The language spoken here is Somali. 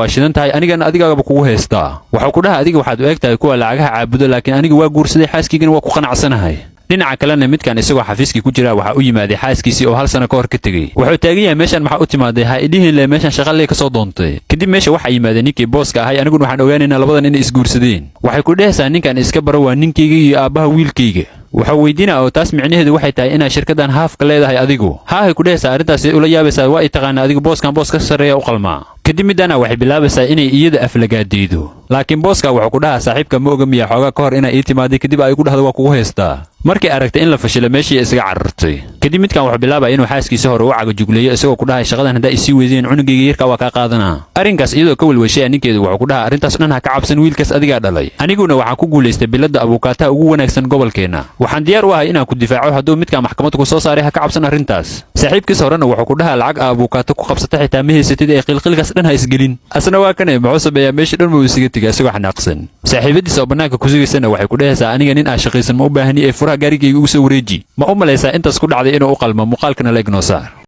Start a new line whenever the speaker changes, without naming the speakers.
shidan tahay anigana adigaba kugu heystaa waxa ku dhaha adiga waxaad u egtahay kuwa lacagaha caabudo laakiin aniga waa guursaday xaaskiigana waa ku qanacsanahay dhinaca kalena midkan isagoo xafiiskii ku jira waxa u yimaaday xaaskiisii oo hal sano ka hor ka tagay wuxuu taagan yahay meeshan maxaa u timaaday ha idhihin le meeshan shaqalee ka soo doontay kadib meesha waxa yimaadeen ninkii booska ahay aniguna waxaan ogaanaynaa labadan inay isguursadeen waxay ku dhehaysaa ninkan iska baro waa ninkayga iyo aabbaha wiilkayga waxa weydiinaa oo taas micnaheedu waxay tahay inaa shirkadan haafka leedahay adigu haahay ku dhehaysaa arrintaasi ula yaabaysaa waa ay taqaanaa adigu booskan boos ka sarreeya u qalmaa kadib midana waxay bilaabaysaa inay iyada aflagaadeedo laakiin booska wuxuu ku dhahaa saaxiibka ma oga miyaa xoogaa ka hor inay ii timaaday kadib ay ku dhahdo waa kugu heystaa markay aragtay in la fashilo meeshii isaga carartay kadib midkan wuxuu bilaabaya inuu xaaskiisa hore u cagajugleeyo isagoo ku dhahay shaqadan haddaa isii weydeen cunugayga yarka waa kaa qaadanaa arrinkaas iyadoo ka welweshaya ninkeedu wuxuu ku dhahaa arrintaas dhan ha ka cabsan wiilkaas adigaa dhalay aniguna waxaan ku guulaystay biladda abuukaataha ugu wanaagsan gobolkeenna waxaan diyaar u ahay inaan ku difaaco hadduu midkan maxkamadda ku soo saaray ha ka cabsan arrintaas saaxiibkiis horena wuxuu ku dhahaa lacag abuukaato ku qabsata xitaa ma haysatid ee qilqilkaas dhan ha isgelin asna waa kanay muxuu sameeyaa meesha dhan buu isaga tegay isagoo xanaaqsan saaxiibadiisa oo bannaanka ku sugaysana waxay ku dhehaysaa aniga nin aan shaqaysan ma u baahani ee furaha gaarigayga ugu soo wareeji ma u malaysaa intaas ku dhacday inuu u qalmo muuqaalkana la ignoo saar